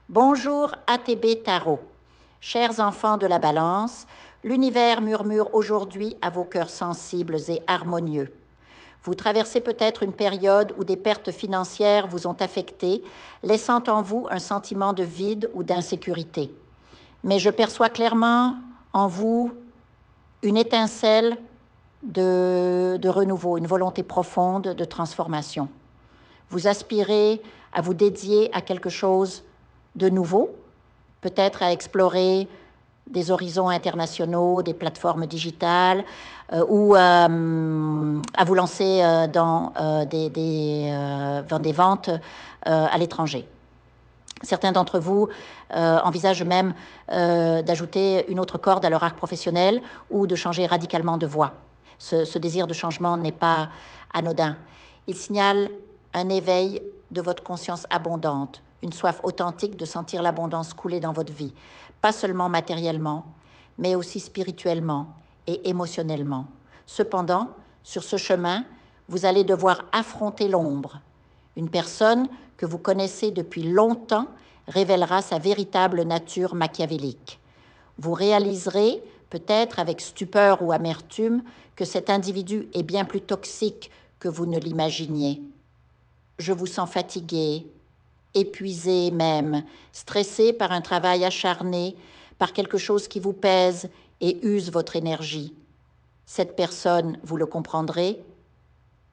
Bonjour ATB Tarot. Chers enfants de la Balance, l'univers murmure aujourd'hui à vos cœurs sensibles et harmonieux. Vous traversez peut-être une période où des pertes financières vous ont affecté, laissant en vous un sentiment de vide ou d'insécurité. Mais je perçois clairement en vous une étincelle de renouveau, une volonté profonde de transformation. Vous aspirez à vous dédier à quelque chose de nouveau, peut-être à explorer des horizons internationaux, des plateformes digitales, ou à vous lancer dans des ventes à l'étranger. Certains d'entre vous envisagent même d'ajouter une autre corde à leur arc professionnel ou de changer radicalement de voie. Ce désir de changement n'est pas anodin. Il signale un éveil de votre conscience abondante, une soif authentique de sentir l'abondance couler dans votre vie, pas seulement matériellement, mais aussi spirituellement et émotionnellement. Cependant, sur ce chemin, vous allez devoir affronter l'ombre. Une personne que vous connaissez depuis longtemps révélera sa véritable nature machiavélique. Vous réaliserez, peut-être avec stupeur ou amertume, que cet individu est bien plus toxique que vous ne l'imaginiez. Je vous sens fatigué, épuisé même, stressé par un travail acharné, par quelque chose qui vous pèse et use votre énergie. Cette personne, vous le comprendrez,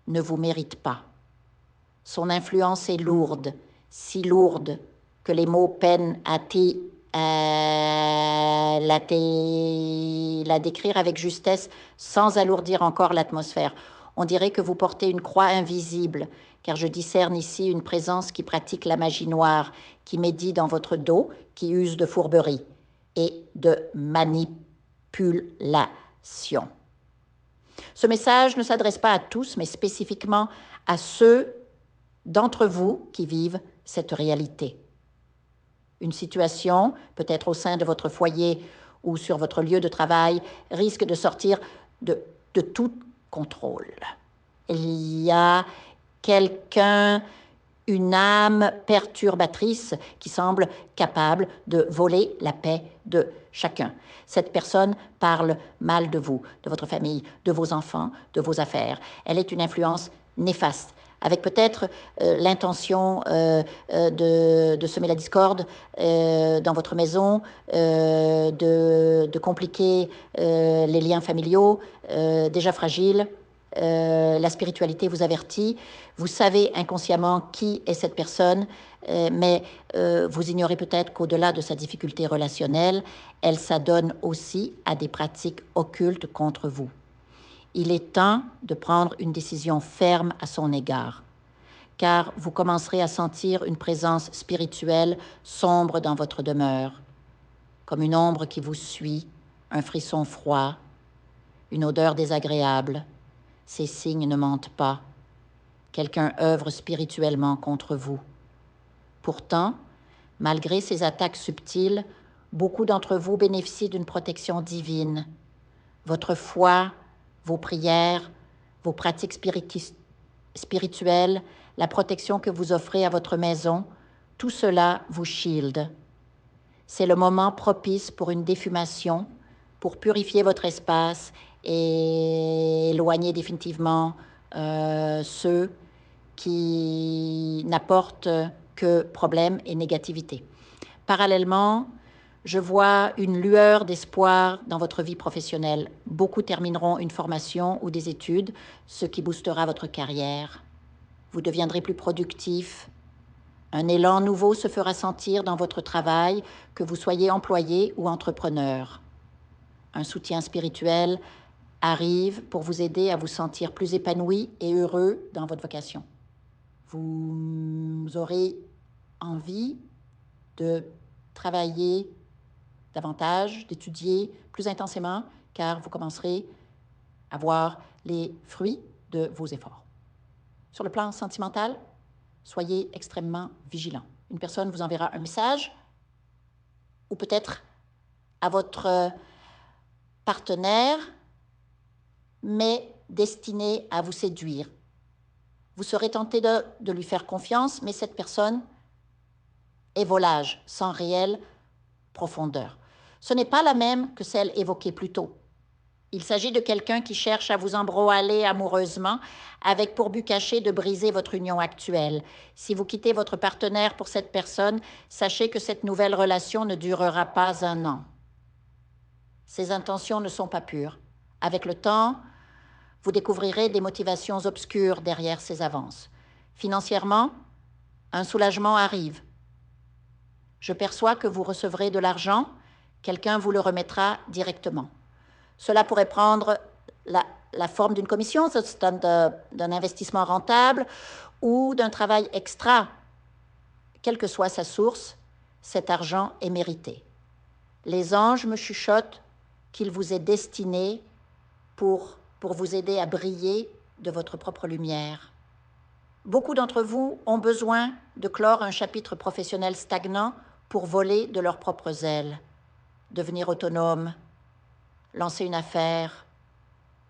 ne vous mérite pas. Son influence est lourde, si lourde que les mots peinent à la décrire avec justesse sans alourdir encore l'atmosphère. On dirait que vous portez une croix invisible, car je discerne ici une présence qui pratique la magie noire, qui médit dans votre dos, qui use de fourberie et de manipulation. Ce message ne s'adresse pas à tous, mais spécifiquement à ceux d'entre vous qui vivent cette réalité. Une situation, peut-être au sein de votre foyer ou sur votre lieu de travail, risque de sortir de tout contrôle. Il y a quelqu'un, une âme perturbatrice qui semble capable de voler la paix de chacun. Cette personne parle mal de vous, de votre famille, de vos enfants, de vos affaires. Elle est une influence néfaste, avec peut-être l'intention de semer la discorde dans votre maison, de compliquer les liens familiaux déjà fragiles. La spiritualité vous avertit. Vous savez inconsciemment qui est cette personne, mais vous ignorez peut-être qu'au-delà de sa difficulté relationnelle, elle s'adonne aussi à des pratiques occultes contre vous. Il est temps de prendre une décision ferme à son égard, car vous commencerez à sentir une présence spirituelle sombre dans votre demeure, comme une ombre qui vous suit, un frisson froid, une odeur désagréable. Ces signes ne mentent pas. Quelqu'un œuvre spirituellement contre vous. Pourtant, malgré ces attaques subtiles, beaucoup d'entre vous bénéficient d'une protection divine. Votre foi, vos prières, vos pratiques spirituelles, la protection que vous offrez à votre maison, tout cela vous shield. C'est le moment propice pour une défumation, pour purifier votre espace et éloigner définitivement ceux qui n'apportent que problèmes et négativité. Parallèlement, je vois une lueur d'espoir dans votre vie professionnelle. Beaucoup termineront une formation ou des études, ce qui boostera votre carrière. Vous deviendrez plus productif. Un élan nouveau se fera sentir dans votre travail, que vous soyez employé ou entrepreneur. Un soutien spirituel arrive pour vous aider à vous sentir plus épanoui et heureux dans votre vocation. Vous aurez envie de travailler davantage, d'étudier plus intensément, car vous commencerez à voir les fruits de vos efforts. Sur le plan sentimental, soyez extrêmement vigilant. Une personne vous enverra un message, ou peut-être à votre partenaire, mais destiné à vous séduire. Vous serez tenté de lui faire confiance, mais cette personne évolage sans réelle profondeur. Ce n'est pas la même que celle évoquée plus tôt. Il s'agit de quelqu'un qui cherche à vous embrouiller amoureusement avec pour but caché de briser votre union actuelle. Si vous quittez votre partenaire pour cette personne, sachez que cette nouvelle relation ne durera pas 1 an. Ses intentions ne sont pas pures. Avec le temps, vous découvrirez des motivations obscures derrière ces avances. Financièrement, un soulagement arrive. Je perçois que vous recevrez de l'argent, quelqu'un vous le remettra directement. Cela pourrait prendre la forme d'une commission, d'un investissement rentable ou d'un travail extra. Quelle que soit sa source, cet argent est mérité. Les anges me chuchotent qu'il vous est destiné pour vous aider à briller de votre propre lumière. Beaucoup d'entre vous ont besoin de clore un chapitre professionnel stagnant pour voler de leurs propres ailes, devenir autonomes, lancer une affaire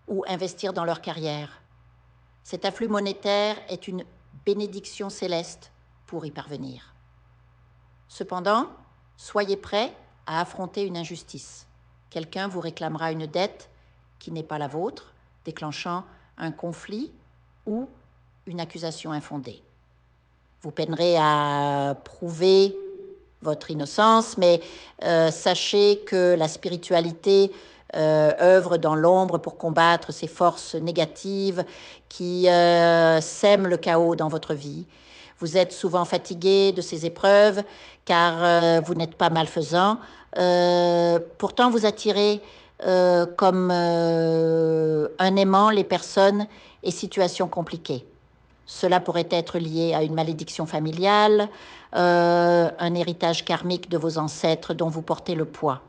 ou investir dans leur carrière. Cet afflux monétaire est une bénédiction céleste pour y parvenir. Cependant, soyez prêts à affronter une injustice. Quelqu'un vous réclamera une dette qui n'est pas la vôtre, déclenchant un conflit ou une accusation infondée. Vous peinerez à prouver votre innocence, mais sachez que la spiritualité œuvre dans l'ombre pour combattre ces forces négatives qui sèment le chaos dans votre vie. Vous êtes souvent fatigué de ces épreuves car vous n'êtes pas malfaisant. Pourtant, vous attirez comme un aimant les personnes et situations compliquées. Cela pourrait être lié à une malédiction familiale, un héritage karmique de vos ancêtres dont vous portez le poids.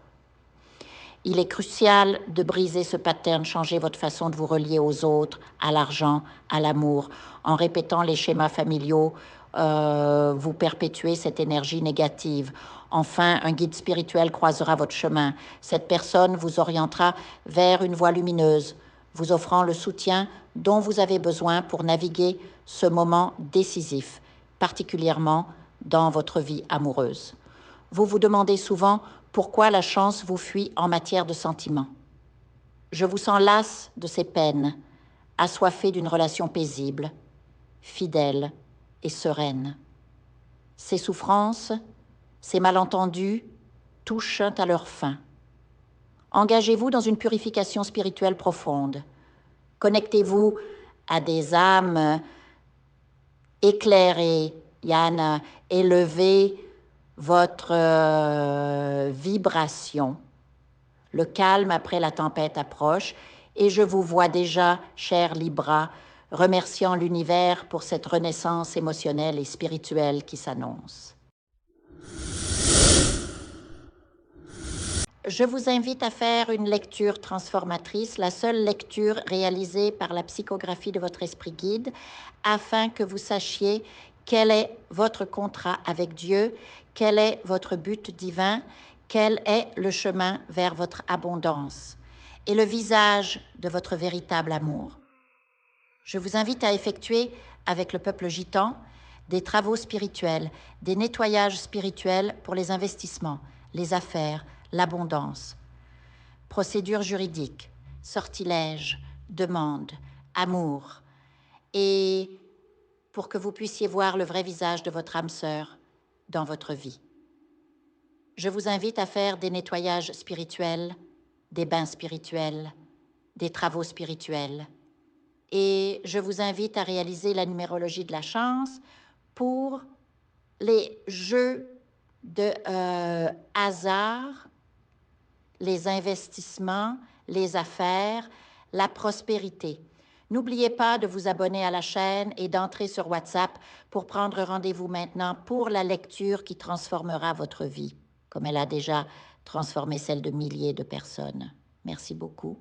Il est crucial de briser ce pattern, changer votre façon de vous relier aux autres, à l'argent, à l'amour. En répétant les schémas familiaux, vous perpétuez cette énergie négative. Enfin, un guide spirituel croisera votre chemin. Cette personne vous orientera vers une voie lumineuse, vous offrant le soutien dont vous avez besoin pour naviguer ce moment décisif, particulièrement dans votre vie amoureuse. Vous vous demandez souvent pourquoi la chance vous fuit en matière de sentiments. Je vous sens lasse de ces peines, assoiffée d'une relation paisible, fidèle et sereine. Ces souffrances, ces malentendus touchent à leur fin. Engagez-vous dans une purification spirituelle profonde. Connectez-vous à des âmes éclairées, Yann, élevez votre vibration. Le calme après la tempête approche et je vous vois déjà, chère Libra, remerciant l'univers pour cette renaissance émotionnelle et spirituelle qui s'annonce. Je vous invite à faire une lecture transformatrice, la seule lecture réalisée par la psychographie de votre esprit guide, afin que vous sachiez quel est votre contrat avec Dieu, quel est votre but divin, quel est le chemin vers votre abondance et le visage de votre véritable amour. Je vous invite à effectuer avec le peuple gitan des travaux spirituels, des nettoyages spirituels pour les investissements, les affaires, l'abondance. Procédures juridiques, sortilèges, demandes, amour. Et pour que vous puissiez voir le vrai visage de votre âme sœur dans votre vie. Je vous invite à faire des nettoyages spirituels, des bains spirituels, des travaux spirituels. Et je vous invite à réaliser la numérologie de la chance pour les jeux de hasard, les investissements, les affaires, la prospérité. N'oubliez pas de vous abonner à la chaîne et d'entrer sur WhatsApp pour prendre rendez-vous maintenant pour la lecture qui transformera votre vie, comme elle a déjà transformé celle de milliers de personnes. Merci beaucoup.